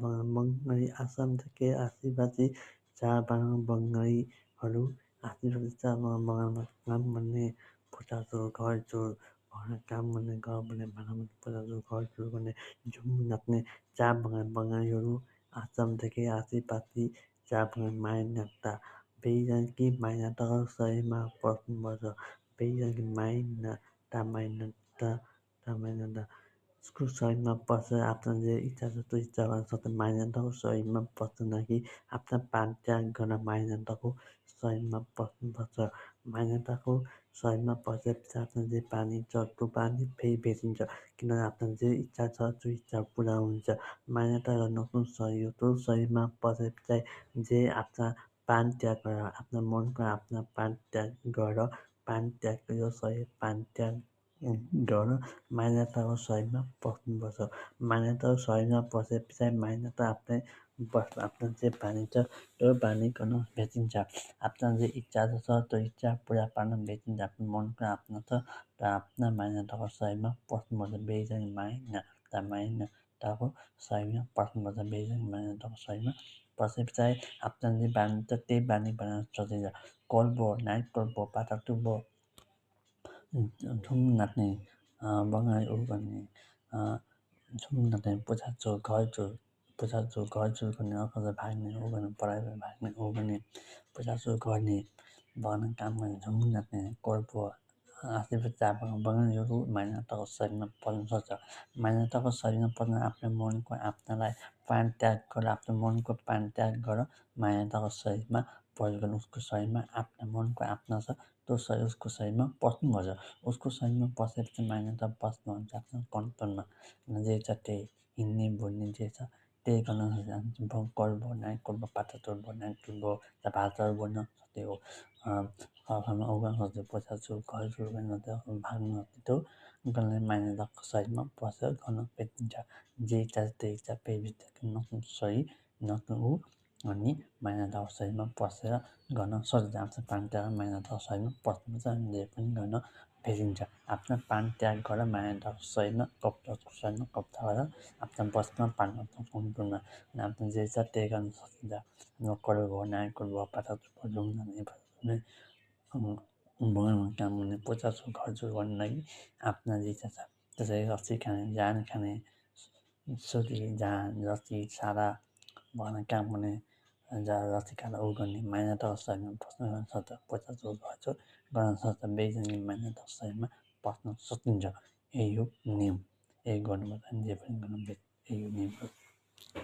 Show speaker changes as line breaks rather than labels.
बङ्गाली आसामदेखि आदिवासी बङ्गालीहरू आदिवासी बङ्गालमा काम गर्ने पुचारचोर घरचोर काम गर्ने घर भन्ने भाँडामा पुचारचोर घरचोर गर्ने झुम नाच्ने बङ्गालीहरू आसामदेखि आदिवासी माइनता बेजानकी माइनताको सहीमा पर्नुपर्छ बेजानकी माइनता उसको सहीमा बसेर आफ्नो जे इच्छा छ त्यो इच्छा गर्न सक्छ माइनताको सहीमा बस्दैन कि आफ्ना प्राण त्याग गर्न माइनताको सहीमा बस्नुपर्छ माइनताको सहीमा बसेपछि आफ्नो जे पानी छ त्यो पानी फेरि बेचिन्छ किनभने आफ्नो जे इच्छा छ त्यो इच्छा पुरा हुन्छ मान्यता गर्नु सही हो त्यो सहीमा बसेपछि जे आफ्ना प्राण त्याग गरेर आफ्नो मनको आफ्ना प्राण त्याग गरेर प्राण त्याग यो सही प्राण त्याग गरेर मान्यताको सहीमा बस्नुपर्छ मान्यताको सहीमा बसे पछाडि मान्यता आफ्नो जे बानी छ त्यो बानी गर्न भेटिन्छ आफ्नो जे इच्छा छ त्यो इच्छा पुरा पार्न भेटिन्छ आफ्नो मनको आफ्नो छ र आफ्ना मान्यताको सहीमा बस्नुपर्छ बेजानी मान्यताको सहीमा बस्नुपर्छ बेजानी मान्यताको सहीमा बसे पछाडि आफ्नो जे बानी छ त्यही बानी बनाउन सकिन्छ कोल्बो नाइट कोल्बो पाटाटुबो झुम नाच्ने बङ्गाली ऊ गर्ने झुम नाच्ने पुछारचोर घरचोर गर्ने अर्कालाई भाग्ने ऊ गर्ने पढाइबाट भाग्ने ऊ गर्ने पुछारचोर गर्ने बगानमा काम गर्ने झुम नाच्ने कोल्बो आदिवासी बङ्गालीहरू मान्यताको शरीरमा पर्न सक्छ मान्यताको शरीरमा पर्न आफ्नो मनको आफ्नालाई प्राण त्याग गरेर आफ्नो मनको प्राण त्याग गरेर मान्यताको शरीरमा प्रयोग गर्नु उसको शरीरमा आफ्नो मनको आफ्ना छ त्यो शरीर उसको शरीरमा पस्नुपर्छ उसको शरीरमा पसेपछि मान्यता बस्नुहुन्छ आफ्नो कन्ट्रोलमा जे छ त्यही हिँड्ने बोल्ने जे छ त्यही गर्न सक्छ कोल्बो नाइट कोल्बो पाटाचोर नाइट कोल्बो भाषाहरू बोल्न सक्ने हो घरमा उ गर्न सक्छ पुछारचोर घरचोर गर्न सक्छ भाग्न त्यो गर्ने मान्यताको शरीरमा बसेर गर्न भेटिन्छ जे इच्छा छ त्यही इच्छा नक्नु सही नक्नु ऊ अनि मान्यताको शरीरमा बसेर गर्न सक्छ आफ्नो प्राण त्याग मान्यताको शरीरमा बस्नुपर्छ अनि जे पनि गर्न भेटिन्छ आफ्नो प्राण त्याग गरेर मान्यताको शरीरमा कब्जा गरेर आफ्नो बसमा पार्न कन्ट्रोलमा आफ्नो जे छ त्यही गर्न सकिन्छ कोल्बो नाइट कोल्बो पाटाचोर बगानमा काम गर्ने पुछारचोर घरचोर गर्नको लागि आफ्ना जे इच्छा छ त्यसरी रक्सी खाने जान खाने सुती जान रक्सी सारा बगानमा काम गर्ने रक्सी खाएर ऊ गर्ने मान्यताको शरीरमा बस्न गर्न सक्छ पुछारचोर घरचोर गर्न सक्छ बेजानी मान्यताको शरीरमा बस्न सकिन्छ यही हो नियम यही गर्नुपर्छ जे पनि गर्नु यही हो नियम